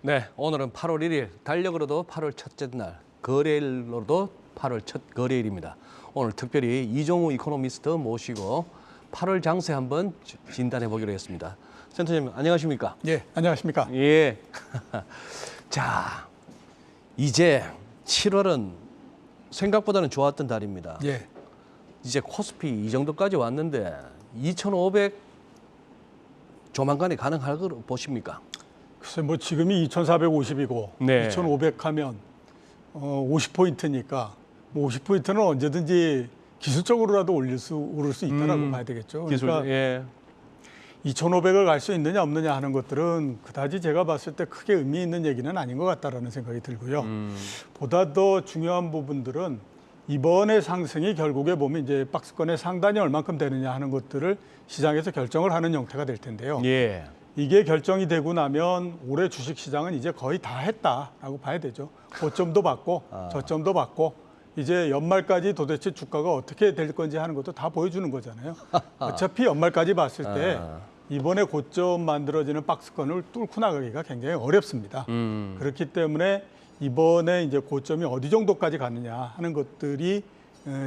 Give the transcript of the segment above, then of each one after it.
네, 오늘은 8월 1일, 달력으로도 8월 첫째 날, 거래일로도 8월 첫 거래일입니다. 오늘 특별히 이종우 이코노미스트 모시고 8월 장세 한번 진단해 보기로 했습니다. 센터장님, 안녕하십니까? 예, 안녕하십니까? 예. 자, 이제 7월은 생각보다는 좋았던 달입니다. 예. 이제 코스피 이 정도까지 왔는데 2,500 조만간에 가능할 거로 보십니까? 글쎄 뭐 지금이 2,450이고 네. 2,500 하면 50포인트니까 뭐 50포인트는 언제든지 기술적으로라도 오를 수 있다라고 봐야 되겠죠. 기술, 그러니까 예. 2,500을 갈 수 있느냐 없느냐 하는 것들은 그다지 제가 봤을 때 크게 의미 있는 얘기는 아닌 것 같다라는 생각이 들고요. 보다 더 중요한 부분들은 이번의 상승이 결국에 보면 이제 박스권의 상단이 얼만큼 되느냐 하는 것들을 시장에서 결정을 하는 형태가 될 텐데요. 예. 이게 결정이 되고 나면 올해 주식시장은 이제 거의 다 했다라고 봐야 되죠. 고점도 받고 저점도 받고 이제 연말까지 도대체 주가가 어떻게 될 건지 하는 것도 다 보여주는 거잖아요. 어차피 연말까지 봤을 때 이번에 고점 만들어지는 박스권을 뚫고 나가기가 굉장히 어렵습니다. 그렇기 때문에 이번에 이제 고점이 어디 정도까지 가느냐 하는 것들이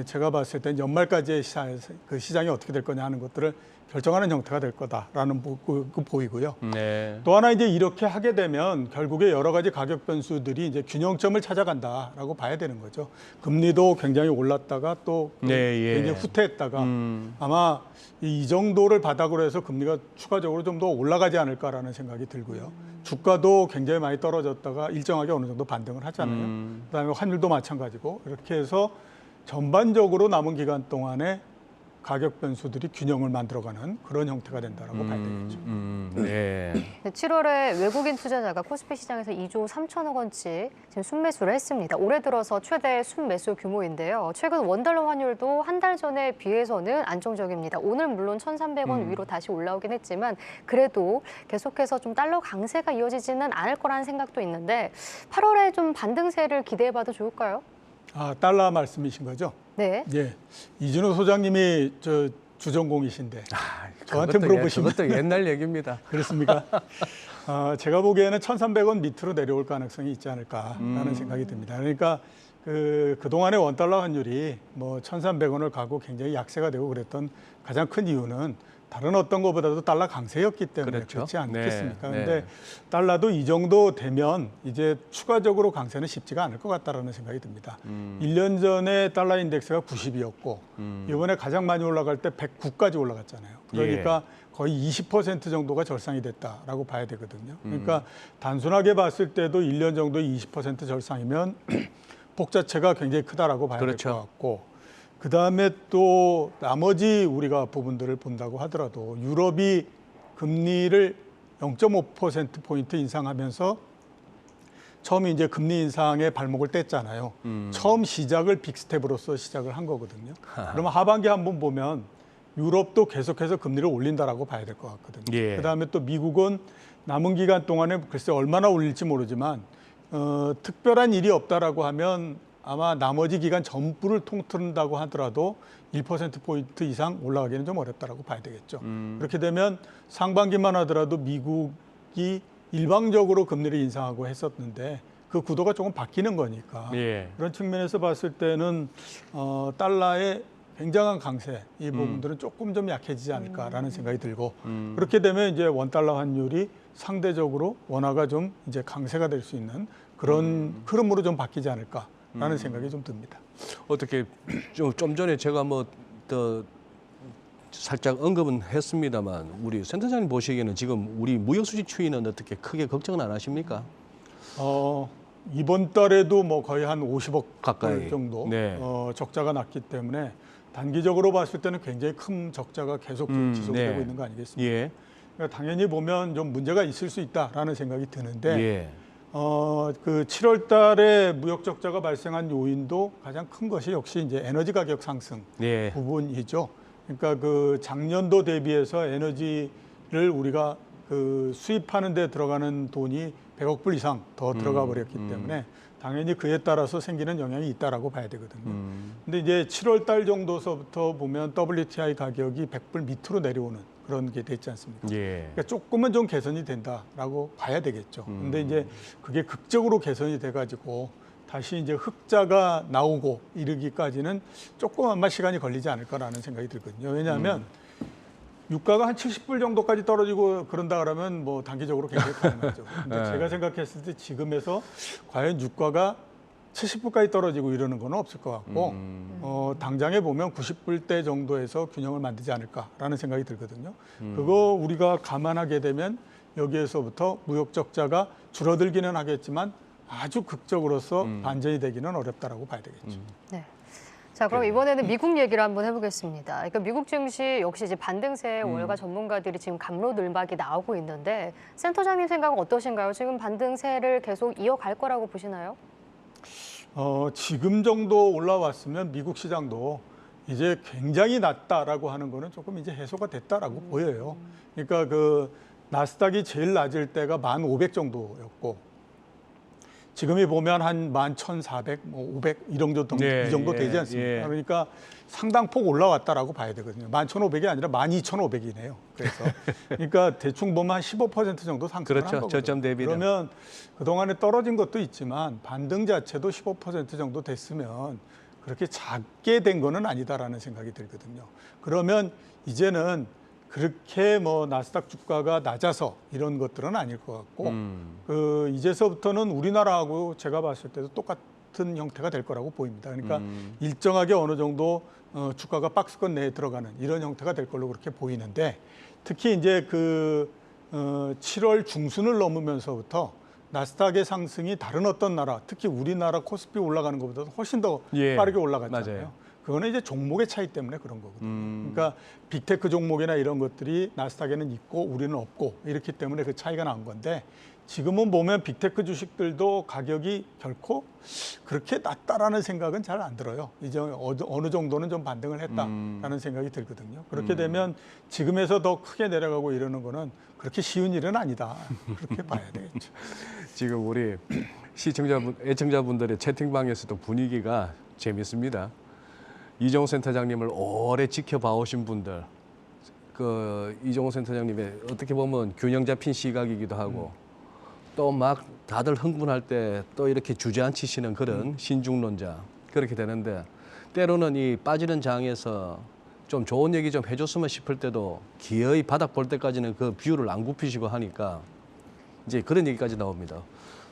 제가 봤을 때 연말까지의 시장이 어떻게 될 거냐 하는 것들을 결정하는 형태가 될 거다라는 보이고요. 네. 또 하나 이제 이렇게 하게 되면 결국에 여러 가지 가격 변수들이 이제 균형점을 찾아간다라고 봐야 되는 거죠. 금리도 굉장히 올랐다가 또 네, 예. 굉장히 후퇴했다가 아마 이 정도를 바닥으로 해서 금리가 추가적으로 좀 더 올라가지 않을까라는 생각이 들고요. 주가도 굉장히 많이 떨어졌다가 일정하게 어느 정도 반등을 하잖아요. 그다음에 환율도 마찬가지고 이렇게 해서 전반적으로 남은 기간 동안에 가격 변수들이 균형을 만들어가는 그런 형태가 된다라고 봐야 되겠죠. 네. 7월에 외국인 투자자가 코스피 시장에서 2조 3천억 원치 지금 순매수를 했습니다. 올해 들어서 최대 순매수 규모인데요. 최근 원달러 환율도 한 달 전에 비해서는 안정적입니다. 오늘 물론 1,300원 위로 다시 올라오긴 했지만 그래도 계속해서 좀 달러 강세가 이어지지는 않을 거라는 생각도 있는데 8월에 좀 반등세를 기대해봐도 좋을까요? 아, 달러 말씀이신 거죠? 네. 예. 이준호 소장님이 저 주전공이신데 저한테 물어보시면 그것도 옛날 얘기입니다. 그렇습니까? 제가 보기에는 1,300원 밑으로 내려올 가능성이 있지 않을까라는 생각이 듭니다. 그러니까 그동안의 원달러 환율이 뭐 1,300원을 가고 굉장히 약세가 되고 그랬던 가장 큰 이유는 다른 어떤 것보다도 달러 강세였기 때문에 그렇죠. 그렇지 않겠습니까? 네, 그런데 달러도 이 정도 되면 이제 추가적으로 강세는 쉽지가 않을 것 같다라는 생각이 듭니다. 1년 전에 달러 인덱스가 90이었고 이번에 가장 많이 올라갈 때 109까지 올라갔잖아요. 그러니까 거의 20% 정도가 절상이 됐다라고 봐야 되거든요. 그러니까 단순하게 봤을 때도 1년 정도의 20% 절상이면 폭 자체가 굉장히 크다라고 봐야 될 것 같고 그다음에 또 나머지 우리가 부분들을 본다고 하더라도 유럽이 금리를 0.5%포인트 인상하면서 처음 이제 금리 인상에 발목을 뗐잖아요. 처음 시작을 빅스텝으로서 시작을 한 거거든요. 그러면 하반기 한번 보면 유럽도 계속해서 금리를 올린다라고 봐야 될 것 같거든요. 예. 그다음에 또 미국은 남은 기간 동안에 글쎄 얼마나 올릴지 모르지만 특별한 일이 없다라고 하면 아마 나머지 기간 전부를 통틀은다고 하더라도 1%포인트 이상 올라가기는 좀 어렵다라고 봐야 되겠죠. 그렇게 되면 상반기만 하더라도 미국이 일방적으로 금리를 인상하고 했었는데 그 구도가 조금 바뀌는 거니까 예. 그런 측면에서 봤을 때는 달러의 굉장한 강세 이 부분들은 조금 좀 약해지지 않을까라는 생각이 들고 그렇게 되면 이제 원달러 환율이 상대적으로 원화가 좀 이제 강세가 될 수 있는 그런 흐름으로 좀 바뀌지 않을까. 라는 생각이 좀 듭니다. 어떻게 좀 전에 제가 뭐 더 살짝 언급은 했습니다만 우리 센터장님 보시기에는 지금 우리 무역 수지 추이는 어떻게 크게 걱정은 안 하십니까? 이번 달에도 뭐 거의 한 50억 가까이 정도 네. 적자가 났기 때문에 단기적으로 봤을 때는 굉장히 큰 적자가 계속 지속되고 네. 있는 거 아니겠습니까? 예. 그러니까 당연히 보면 좀 문제가 있을 수 있다라는 생각이 드는데 예. 그 7월 달에 무역 적자가 발생한 요인도 가장 큰 것이 역시 이제 에너지 가격 상승 예. 부분이죠. 그러니까 그 작년도 대비해서 에너지를 우리가 그 수입하는 데 들어가는 돈이 100억 불 이상 더 들어가 버렸기 때문에 당연히 그에 따라서 생기는 영향이 있다라고 봐야 되거든요. 근데 이제 7월 달 정도서부터 보면 WTI 가격이 100불 밑으로 내려오는 그런 게 됐지 않습니까? 예. 그러니까 조금은 좀 개선이 된다라고 봐야 되겠죠. 근데 이제 그게 극적으로 개선이 돼가지고 다시 이제 흑자가 나오고 이르기까지는 조금 아마 시간이 걸리지 않을까라는 생각이 들거든요. 왜냐하면 유가가 한 70불 정도까지 떨어지고 그런다 그러면 뭐 단기적으로 굉장히 가능하죠. 근데 네. 제가 생각했을 때 지금에서 과연 유가가 70불까지 떨어지고 이러는 건 없을 것 같고 당장에 보면 90불대 정도에서 균형을 만들지 않을까라는 생각이 들거든요. 그거 우리가 감안하게 되면 여기에서부터 무역 적자가 줄어들기는 하겠지만 아주 극적으로서 반전이 되기는 어렵다라고 봐야 되겠죠. 네. 자, 그럼 이번에는 미국 얘기를 한번 해보겠습니다. 그러니까 미국 증시 역시 이제 반등세 월가 전문가들이 지금 갑로늘막이 나오고 있는데 센터장님 생각은 어떠신가요? 지금 반등세를 계속 이어갈 거라고 보시나요? 지금 정도 올라왔으면 미국 시장도 이제 굉장히 낮다라고 하는 거는 조금 이제 해소가 됐다라고 보여요. 그러니까 그 나스닥이 제일 낮을 때가 1,500 정도였고 지금이 보면 한 11,400, 뭐 500 이 정도 예, 이 정도 예, 되지 않습니까? 예. 그러니까 상당폭 올라왔다라고 봐야 되거든요. 11,500이 아니라 12,500이네요. 그래서 그러니까 대충 보면 한 15% 정도 상승을 그렇죠. 한 거거든요. 저점 대비는. 그러면 그동안에 떨어진 것도 있지만 반등 자체도 15% 정도 됐으면 그렇게 작게 된 거는 아니다라는 생각이 들거든요. 그러면 이제는 그렇게 뭐 나스닥 주가가 낮아서 이런 것들은 아닐 것 같고 그 이제서부터는 우리나라하고 제가 봤을 때도 똑같은 형태가 될 거라고 보입니다. 그러니까 일정하게 어느 정도 주가가 박스권 내에 들어가는 이런 형태가 될 걸로 그렇게 보이는데 특히 이제 그 7월 중순을 넘으면서부터 나스닥의 상승이 다른 어떤 나라, 특히 우리나라 코스피 올라가는 것보다 훨씬 더 예, 빠르게 올라갔잖아요. 맞아요. 그거는 이제 종목의 차이 때문에 그런 거거든요. 그러니까 빅테크 종목이나 이런 것들이 나스닥에는 있고 우리는 없고 이렇기 때문에 그 차이가 난 건데 지금은 보면 빅테크 주식들도 가격이 결코 그렇게 낮다라는 생각은 잘 안 들어요. 이제 어느 정도는 좀 반등을 했다라는 생각이 들거든요. 그렇게 되면 지금에서 더 크게 내려가고 이러는 거는 그렇게 쉬운 일은 아니다. 그렇게 봐야 되겠죠. 지금 우리 시청자분, 애청자분들의 채팅방에서도 분위기가 재밌습니다. 이종호 센터장님을 오래 지켜봐 오신 분들, 그 이종호 센터장님의 어떻게 보면 균형 잡힌 시각이기도 하고 또 막 다들 흥분할 때 또 이렇게 주저앉히시는 그런 신중론자 그렇게 되는데 때로는 이 빠지는 장에서 좀 좋은 얘기 좀 해줬으면 싶을 때도 기어이 바닥 볼 때까지는 그 뷰를 안 굽히시고 하니까 이제 그런 얘기까지 나옵니다.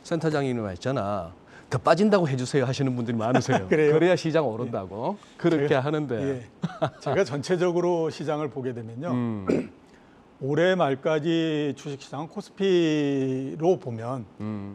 센터장님이 있잖아. 더 빠진다고 해주세요 하시는 분들이 많으세요. 그래요? 그래야 시장 오른다고. 그렇게 하는데. 예. 제가 전체적으로 시장을 보게 되면요. 올해 말까지 주식시장 코스피로 보면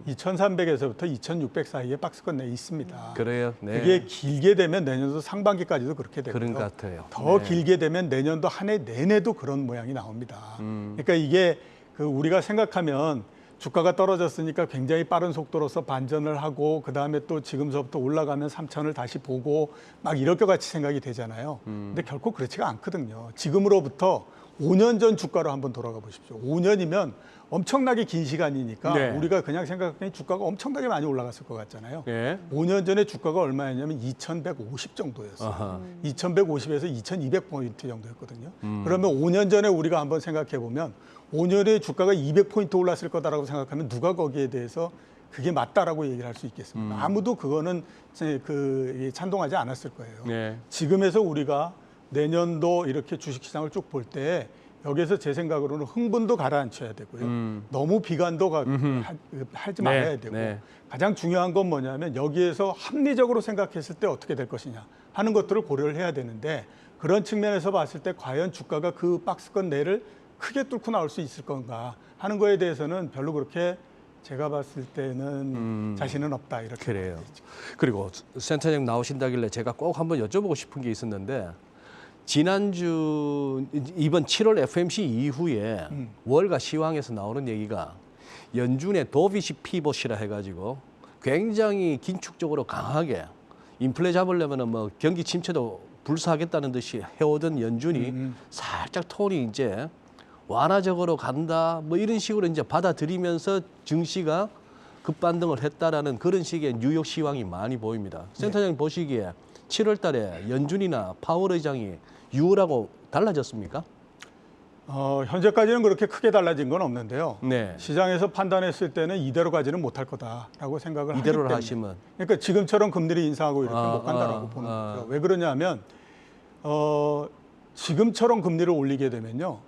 2,300에서부터 2,600 사이에 박스권 내에 있습니다. 그래요. 네. 그게 길게 되면 내년도 상반기까지도 그렇게 되고요. 그런 것 같아요. 더 네. 길게 되면 내년도 한 해 내내도 그런 모양이 나옵니다. 그러니까 이게 그 우리가 생각하면 주가가 떨어졌으니까 굉장히 빠른 속도로서 반전을 하고 그다음에 또 지금서부터 올라가면 3천을 다시 보고 막 이럴 것 같이 생각이 되잖아요. 근데 결코 그렇지가 않거든요. 지금으로부터 5년 전 주가로 한번 돌아가 보십시오. 5년이면 엄청나게 긴 시간이니까 네. 우리가 그냥 생각하면 주가가 엄청나게 많이 올라갔을 것 같잖아요. 예. 5년 전에 주가가 얼마였냐면 2,150 정도였어요. 아하. 2,150에서 2,200포인트 정도였거든요. 그러면 5년 전에 우리가 한번 생각해 보면 5년에 주가가 200포인트 올랐을 거다라고 생각하면 누가 거기에 대해서 그게 맞다라고 얘기를 할 수 있겠습니까? 아무도 그거는 찬동하지 않았을 거예요. 네. 지금에서 지금에서 우리가 내년도 이렇게 주식시장을 쭉 볼 때 여기에서 제 생각으로는 흥분도 가라앉혀야 되고요. 너무 비관도 하지 말아야 네, 되고 네. 가장 중요한 건 뭐냐면 여기에서 합리적으로 생각했을 때 어떻게 될 것이냐 하는 것들을 고려를 해야 되는데 그런 측면에서 봤을 때 과연 주가가 그 박스권 내를 크게 뚫고 나올 수 있을 건가 하는 거에 대해서는 별로 그렇게 제가 봤을 때는 자신은 없다 이렇게 그래요. 봐야 되죠. 그리고 센터장 나오신다길래 제가 꼭 한번 여쭤보고 싶은 게 있었는데 지난주 이번 7월 FMC 이후에 월가 시황에서 나오는 얘기가 연준의 도비시 피봇이라 해가지고 굉장히 긴축적으로 강하게 인플레 잡으려면은 뭐 경기 침체도 불사하겠다는 듯이 해오던 연준이 살짝 톤이 이제 완화적으로 간다 뭐 이런 식으로 이제 받아들이면서 증시가 급반등을 했다라는 그런 식의 뉴욕 시황이 많이 보입니다. 센터장님 보시기에 7월 달에 연준이나 파월 의장이 6월하고 달라졌습니까? 현재까지는 그렇게 크게 달라진 건 없는데요. 네. 시장에서 판단했을 때는 이대로 가지는 못할 거다라고 생각을 하기 이대로를 때문에. 하시면. 그러니까 지금처럼 금리를 인상하고 이렇게 아, 못 간다라고 아, 보는 아. 거죠. 왜 그러냐면 지금처럼 금리를 올리게 되면요.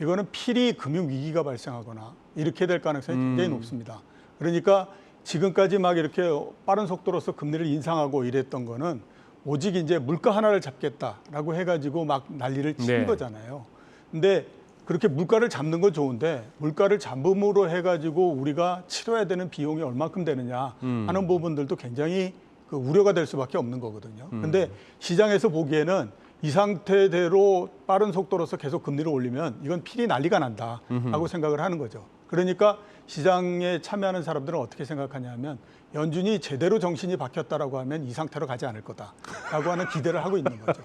이거는 필히 금융 위기가 발생하거나 이렇게 될 가능성이 굉장히 높습니다. 그러니까 지금까지 막 이렇게 빠른 속도로서 금리를 인상하고 이랬던 거는 오직 이제 물가 하나를 잡겠다라고 해가지고 막 난리를 친 네. 거잖아요. 근데 그렇게 물가를 잡는 건 좋은데 물가를 잡음으로 해가지고 우리가 치러야 되는 비용이 얼마큼 되느냐 하는 부분들도 굉장히 그 우려가 될 수밖에 없는 거거든요. 근데 시장에서 보기에는 이 상태대로 빠른 속도로서 계속 금리를 올리면 이건 필히 난리가 난다라고 생각을 하는 거죠. 그러니까 시장에 참여하는 사람들은 어떻게 생각하냐면 연준이 제대로 정신이 바뀌었다라고 하면 이 상태로 가지 않을 거다라고 하는 기대를 하고 있는 거죠.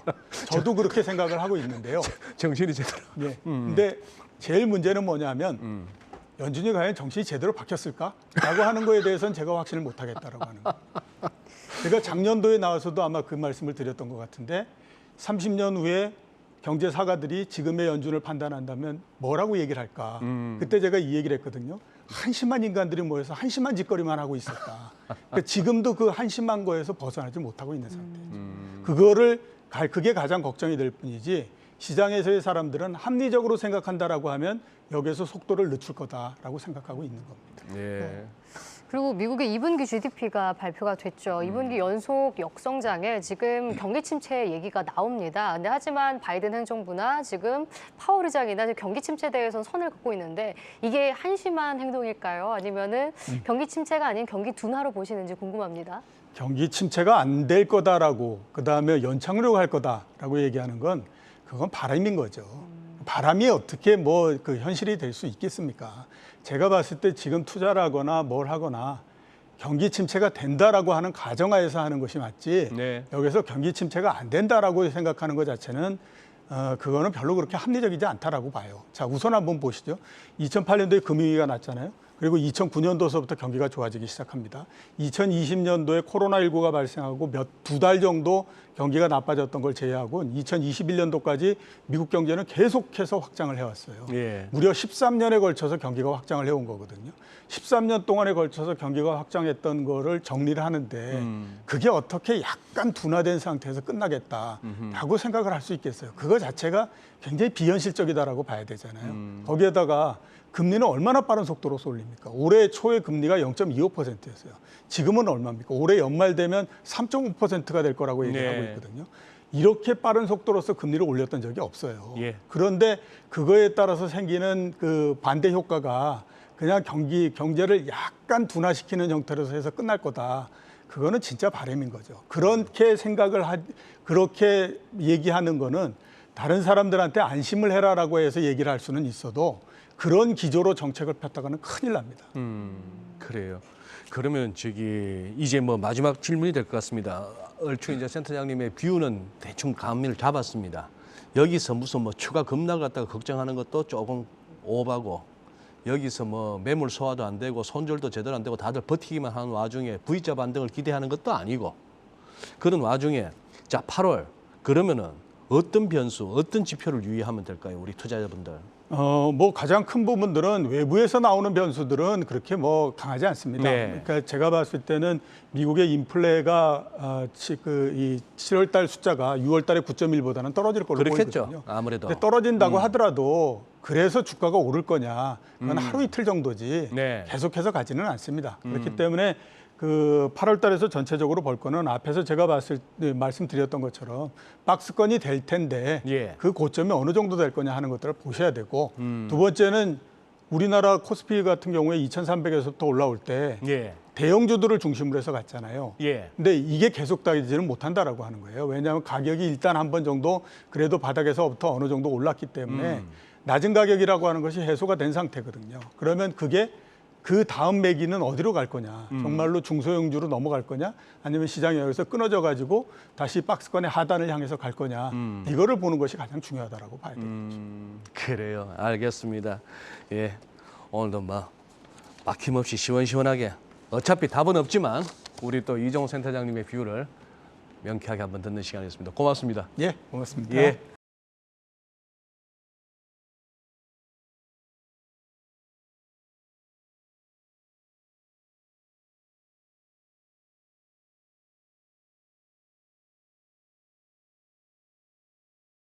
저도 그렇게 생각을 하고 있는데요. 정신이 제대로. 예. 근데 제일 문제는 뭐냐면 연준이 과연 정신이 제대로 바뀌었을까라고 하는 거에 대해서는 제가 확신을 못 하겠다라고 하는 거예요. 제가 작년도에 나와서도 아마 그 말씀을 드렸던 것 같은데 30년 후에 경제 사가들이 지금의 연준을 판단한다면 뭐라고 얘기를 할까? 그때 제가 이 얘기를 했거든요. 한심한 인간들이 모여서 한심한 짓거리만 하고 있었다. 그러니까 지금도 그 한심한 거에서 벗어나지 못하고 있는 상태죠. 그게 가장 걱정이 될 뿐이지 시장에서의 사람들은 합리적으로 생각한다라고 하면 여기에서 속도를 늦출 거다라고 생각하고 있는 겁니다. 예. 그리고 미국의 2분기 GDP가 발표가 됐죠. 2분기 연속 역성장에 지금 경기 침체 얘기가 나옵니다. 근데 하지만 바이든 행정부나 지금 파월 의장이나 경기 침체에 대해서는 선을 긋고 있는데 이게 한심한 행동일까요? 아니면은 경기 침체가 아닌 경기 둔화로 보시는지 궁금합니다. 경기 침체가 안 될 거다라고 그다음에 연착륙 할 거다라고 얘기하는 건 그건 바람인 거죠. 바람이 어떻게 뭐 그 현실이 될 수 있겠습니까? 제가 봤을 때 지금 투자를 하거나 뭘 하거나 경기 침체가 된다라고 하는 가정하에서 하는 것이 맞지 네. 여기서 경기 침체가 안 된다라고 생각하는 것 자체는 그거는 별로 그렇게 합리적이지 않다라고 봐요. 자, 우선 한번 보시죠. 2008년도에 금융위기가 났잖아요. 그리고 2009년도서부터 경기가 좋아지기 시작합니다. 2020년도에 코로나19가 발생하고 두 달 정도 경기가 나빠졌던 걸 제외하고 2021년도까지 미국 경제는 계속해서 확장을 해왔어요. 예. 무려 13년에 걸쳐서 경기가 확장을 해온 거거든요. 13년 동안에 걸쳐서 경기가 확장했던 거를 정리를 하는데 그게 어떻게 약간 둔화된 상태에서 끝나겠다라고 생각을 할 수 있겠어요. 그거 자체가 굉장히 비현실적이다라고 봐야 되잖아요. 거기에다가 금리는 얼마나 빠른 속도로 쏠립니까? 올해 초에 금리가 0.25%였어요. 지금은 얼마입니까? 올해 연말 되면 3.5%가 될 거라고 얘기하고 네. 있거든요. 이렇게 빠른 속도로서 금리를 올렸던 적이 없어요. 예. 그런데 그거에 따라서 생기는 그 반대 효과가 그냥 경제를 약간 둔화시키는 형태로서 해서 끝날 거다. 그거는 진짜 바람인 거죠. 그렇게 그렇게 얘기하는 거는 다른 사람들한테 안심을 해라라고 해서 얘기를 할 수는 있어도 그런 기조로 정책을 폈다가는 큰일 납니다. 그래요. 그러면 이제 뭐 마지막 질문이 될 것 같습니다. 얼추 이제 센터장님의 뷰는 대충 감을 잡았습니다. 여기서 무슨 뭐 추가 급락 갖다가 걱정하는 것도 조금 오바고 여기서 뭐 매물 소화도 안 되고 손절도 제대로 안 되고 다들 버티기만 하는 와중에 V자 반등을 기대하는 것도 아니고 그런 와중에 자 8월 그러면은 어떤 변수, 어떤 지표를 유의하면 될까요, 우리 투자자분들? 뭐 가장 큰 부분들은 외부에서 나오는 변수들은 그렇게 뭐 강하지 않습니다. 네. 그러니까 제가 봤을 때는 미국의 인플레가 이 7월 달 숫자가 6월 달에 9.1보다는 떨어질 걸로 그렇겠죠. 보이거든요. 아무래도. 근데 떨어진다고 하더라도 그래서 주가가 오를 거냐? 그건 하루 이틀 정도지 네. 계속해서 가지는 않습니다. 그렇기 때문에 그 8월 달에서 전체적으로 볼 거는 앞에서 제가 말씀드렸던 것처럼 박스권이 될 텐데 예. 그 고점이 어느 정도 될 거냐 하는 것들을 보셔야 되고 두 번째는 우리나라 코스피 같은 경우에 2,300에서부터 올라올 때 예. 대형주들을 중심으로 해서 갔잖아요. 예. 근데 이게 계속 가지는 못한다라고 하는 거예요. 왜냐하면 가격이 일단 한 번 정도 그래도 바닥에서부터 어느 정도 올랐기 때문에 낮은 가격이라고 하는 것이 해소가 된 상태거든요. 그러면 그게 그 다음 매기는 어디로 갈 거냐? 정말로 중소형주로 넘어갈 거냐? 아니면 시장이 여기서 끊어져 가지고 다시 박스권의 하단을 향해서 갈 거냐? 이거를 보는 것이 가장 중요하다라고 봐야 됩니다. 그래요. 알겠습니다. 예. 오늘도 막힘없이 시원시원하게 어차피 답은 없지만 우리 또 이종호 센터장님의 뷰를 명쾌하게 한번 듣는 시간이었습니다. 고맙습니다. 예, 고맙습니다. 예.